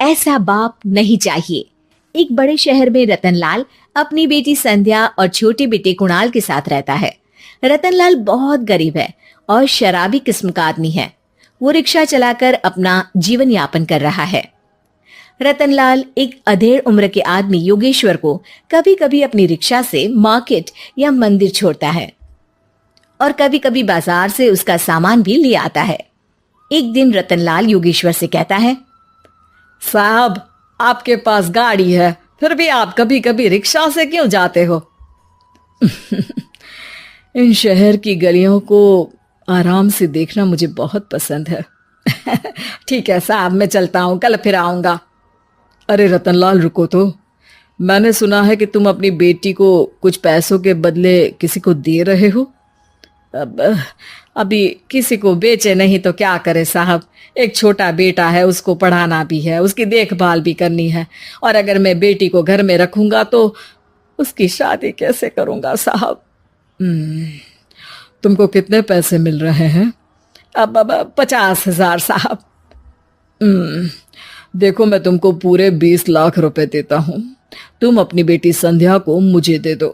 ऐसा बाप नहीं चाहिए। एक बड़े शहर में रतनलाल अपनी बेटी संध्या और छोटे बेटे कुणाल के साथ रहता है। रतनलाल बहुत गरीब है और शराबी किस्म का आदमी है। वो रिक्शा चलाकर अपना जीवन यापन कर रहा है। रतनलाल एक अधेड़ उम्र के आदमी योगेश्वर को कभी कभी अपनी रिक्शा से मार्केट या मंदिर छोड़ता है और कभी कभी बाजार से उसका सामान भी ले आता है। एक दिन रतनलाल योगेश्वर से कहता है, साहब, आपके पास गाड़ी है, फिर भी आप कभी कभी रिक्शा से क्यों जाते हो? इन शहर की गलियों को आराम से देखना मुझे बहुत पसंद है। ठीक है साहब, मैं चलता हूँ, कल फिर आऊंगा। अरे रतनलाल, रुको तो। मैंने सुना है कि तुम अपनी बेटी को कुछ पैसों के बदले किसी को दे रहे हो। अभी किसी को बेचे नहीं तो क्या करे साहब। एक छोटा बेटा है, उसको पढ़ाना भी है, उसकी देखभाल भी करनी है, और अगर मैं बेटी को घर में रखूंगा तो उसकी शादी कैसे करूंगा साहब। तुमको कितने पैसे मिल रहे हैं? अब 50,000 साहब। देखो, मैं तुमको पूरे 20 लाख रुपए देता हूँ। तुम अपनी बेटी संध्या को मुझे दे दो।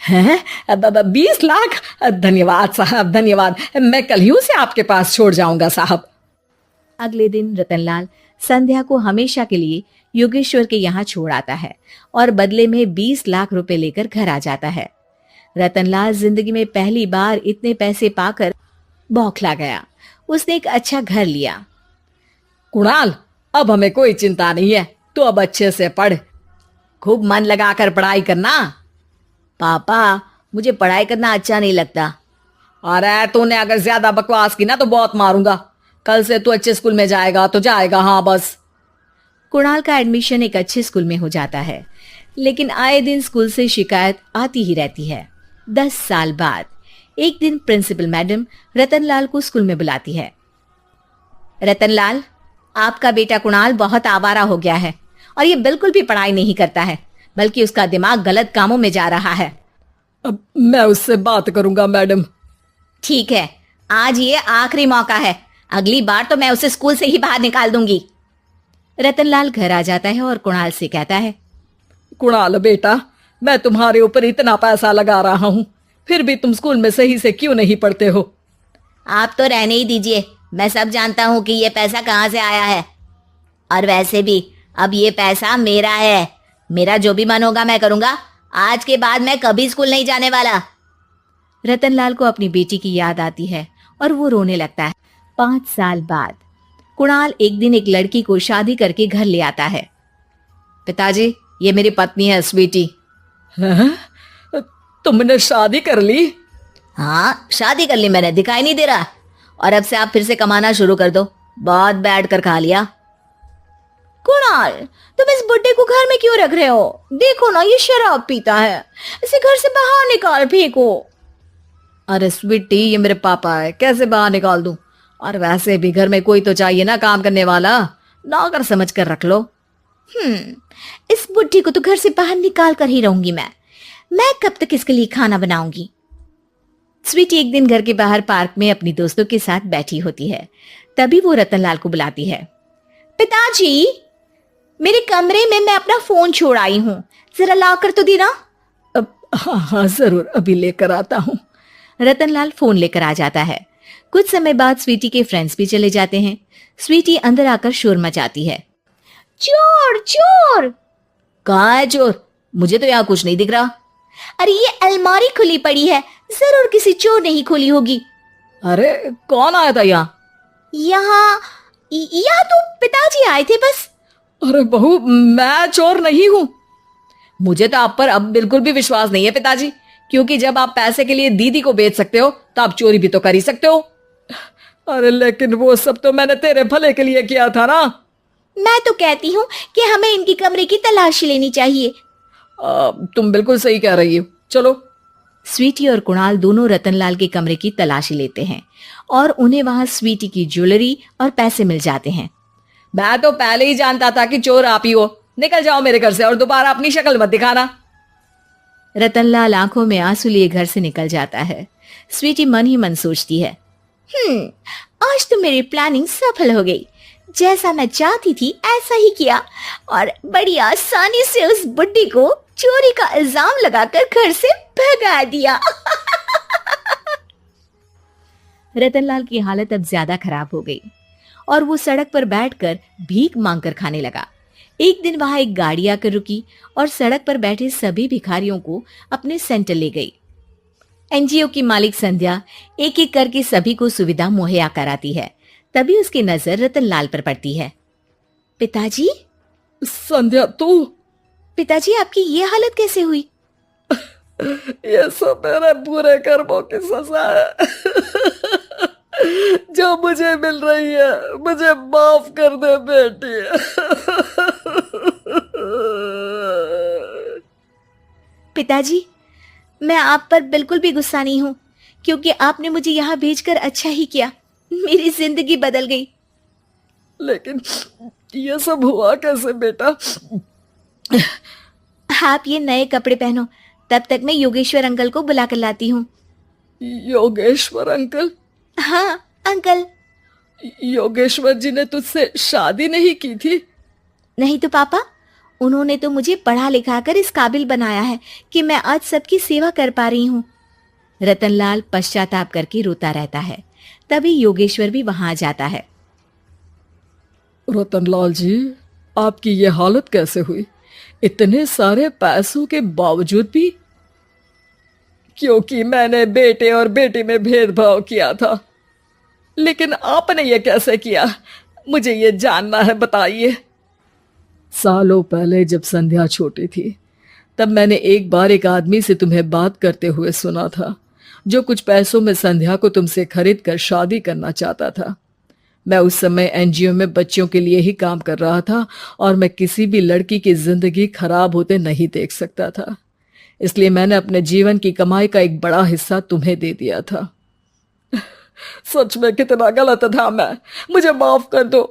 हैं? 20 लाख? धन्यवाद साहब, धन्यवाद। मैं कल ही उसे आपके पास छोड़ जाऊंगा साहब। अगले दिन रतनलाल संध्या को हमेशा के लिए योगेश्वर के यहाँ छोड़ आता है और बदले में 20 लाख रुपए लेकर घर आ जाता है। रतनलाल जिंदगी में पहली बार इतने पैसे पाकर बौखला गया। उसने एक अच्छा घर लिया। कुणाल, अब हमें कोई चिंता नहीं है, तू अब अच्छे से पढ़, खूब मन लगाकर पढ़ाई करना। पापा, मुझे पढ़ाई करना अच्छा नहीं लगता। अरे तूने अगर ज्यादा बकवास की ना तो बहुत मारूंगा। कल से तू अच्छे स्कूल में जाएगा तो जाएगा, हाँ बस। कुणाल का एडमिशन एक अच्छे स्कूल में हो जाता है, लेकिन आए दिन स्कूल से शिकायत आती ही रहती है। 10 साल बाद एक दिन प्रिंसिपल मैडम रतनलाल को स्कूल में बुलाती है। रतनलाल, आपका बेटा कुणाल बहुत आवारा हो गया है और ये बिल्कुल भी पढ़ाई नहीं करता है, बल्कि उसका दिमाग गलत कामों में जा रहा है। अब मैं उससे बात करूंगा मैडम। ठीक है, आज ये आखिरी मौका है, अगली बार तो मैं उसे स्कूल से ही बाहर निकाल दूंगी। रतनलाल घर आ जाता है और कुणाल से कहता है, कुणाल बेटा, मैं तुम्हारे ऊपर इतना पैसा लगा रहा हूं, फिर भी तुम स्कूल में सही से क्यों नहीं पढ़ते हो? आप तो रहने ही दीजिए, मैं सब जानता हूँ कि ये पैसा कहाँ से आया है। और वैसे भी अब ये पैसा मेरा है, मेरा जो भी मन होगा मैं करूंगा। आज के बाद मैं कभी स्कूल नहीं जाने वाला। रतनलाल को अपनी बेटी की याद आती है और वो रोने लगता है। 5 साल बाद कुणाल एक दिन एक लड़की को शादी करके घर ले आता है। पिताजी, ये मेरी पत्नी है स्वीटी। तुमने शादी कर ली? हाँ, शादी कर ली मैंने, दिखाई नहीं दे रहा? और अब से आप फिर से कमाना शुरू कर दो, बहुत बैठ कर खा लिया। कुणाल, तुम इस बुड्ढे को घर में क्यों रख रहे हो? देखो ना, ये शराब पीता है, इसे घर से बाहर निकाल फेंको। अरे स्वीटी, ये मेरे पापा है, कैसे बाहर निकाल दूं? और वैसे भी घर में कोई तो चाहिए ना काम करने वाला, नौकर समझ कर रख लो। इस बुड्ढी को तो घर से बाहर निकाल कर ही रहूंगी मैं कब तक इसके लिए खाना बनाऊंगी? स्वीटी एक दिन घर के बाहर पार्क में अपनी दोस्तों के साथ बैठी होती है। तभी वो रतनलाल को बुलाती है। पिताजी, मेरे कमरे में मैं अपना फोन छोड़ आई हूँ, जरा ला कर तो देना। हाँ जरूर, अभी लेकर आता हूँ। रतनलाल फोन लेकर आ जाता है। कुछ समय बाद स्वीटी के फ्रेंड्स भी चले जाते हैं। स्वीटी अंदर आकर शोर मचाती है। चोर चोर! कहाँ है चोर? मुझे तो यहाँ कुछ नहीं दिख रहा। अरे ये अलमारी खुली पड़ी है, जरूर किसी चोर ने ही खोली होगी। अरे कौन आया था यहाँ? यहाँ तो पिताजी आए थे बस। अरे बहू, मैं चोर नहीं हूँ। मुझे तो आप पर अब बिल्कुल भी विश्वास नहीं है पिताजी, क्योंकि जब आप पैसे के लिए दीदी को बेच सकते हो तो आप चोरी भी तो कर ही सकते हो। अरे लेकिन वो सब तो मैंने तेरे भले के लिए किया था ना। मैं तो कहती हूँ कि हमें इनकी कमरे की तलाशी लेनी चाहिए। तुम बिल्कुल सही कह रही हो, चलो। स्वीटी और कुणाल दोनों रतनलाल के कमरे की तलाशी लेते हैं और उन्हें वहां स्वीटी की ज्वेलरी और पैसे मिल जाते हैं। मैं तो पहले ही जानता था कि चोर आप ही हो। निकल जाओ मेरे घर से और दोबारा अपनी शक्ल मत दिखाना। रतनलाल आंखों में आंसू लिए घर से निकल जाता है। स्वीटी मन ही मन सोचती है, आज तो मेरी प्लानिंग सफल हो गई। जैसा मैं चाहती थी ऐसा ही किया और बड़ी आसानी से उस बुड्ढी को चोरी का इल्जाम लगाकर घर से भगा दिया। रतनलाल की हालत अब ज्यादा खराब हो गई और वो सड़क पर बैठकर भीख मांगकर खाने लगा। एक दिन वहां एक गाड़ी आकर रुकी और सड़क पर बैठे सभी भिखारियों को अपने सेंटर ले गई। एनजीओ की मालिक संध्या एक एक करके सभी को सुविधा मुहैया कराती है। तभी उसकी नजर रतनलाल पर पड़ती है। पिताजी, संध्या तू? पिताजी आपकी ये हालत कैसे हुई? ये सब मेरे बुरे कर्मों की सजा है जो मुझे मिल रही है। मुझे माफ कर दे बेटी। पिताजी, मैं आप पर बिल्कुल भी गुस्सा नहीं हूँ, क्योंकि आपने मुझे यहाँ भेजकर अच्छा ही किया। मेरी जिंदगी बदल गई। लेकिन ये सब हुआ कैसे बेटा? आप ये नए कपड़े पहनो, तब तक मैं योगेश्वर अंकल को बुला कर लाती हूँ। योगेश्वर अंकल? हाँ अंकल। योगेश्वर जी ने तुझसे शादी नहीं की थी? नहीं तो पापा, उन्होंने तो मुझे पढ़ा लिखा कर इस काबिल बनाया है कि मैं आज सबकी सेवा कर पा रही हूँ। रतनलाल पश्चाताप करके रोता रहता है। तभी योगेश्वर भी वहां आ जाता है। रतनलाल जी, आपकी ये हालत कैसे हुई? इतने सारे पैसों के बावजूद भी? क्योंकि मैंने बेटे और बेटी में भेदभाव किया था। लेकिन आपने ये कैसे किया? मुझे ये जानना है, बताइए। सालों पहले जब संध्या छोटी थी, तब मैंने एक बार एक आदमी से तुम्हें बात करते हुए सुना था, जो कुछ पैसों में संध्या को तुमसे खरीद कर शादी करना चाहता था। मैं उस समय एनजीओ में बच्चों के लिए ही काम कर रहा था और मैं किसी भी लड़की की जिंदगी खराब होते नहीं देख सकता था। इसलिए मैंने अपने जीवन की कमाई का एक बड़ा हिस्सा तुम्हें दे दिया था। सच में कितना गलत था मैं। मुझे माफ कर दो।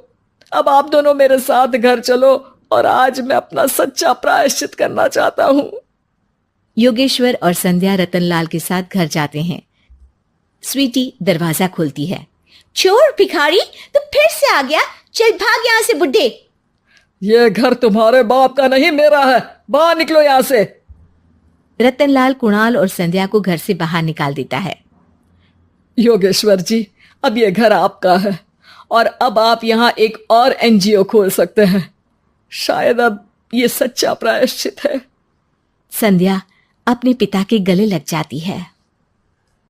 अब आप दोनों मेरे साथ घर चलो और आज मैं अपना सच्चा प्रायश्चित करना चाहता हूँ। योगेश्वर और संध्या रतनलाल के साथ घर जाते हैं। स्वीटी दरवाजा खोलती है। चोर भिखारी, तो फिर से आ गया? चल भाग यहाँ से बुड्ढे। ये घर तुम्हारे बाप का नहीं, मेरा है। बाहर निकलो यहाँ से। रतनलाल कुणाल और संध्या को घर से बाहर निकाल देता है। योगेश्वर जी, अब ये घर आपका है और अब आप यहाँ एक और एनजीओ खोल सकते हैं। शायद अब ये सच्चा प्रायश्चित है। संध्या अपने पिता के गले लग जाती है।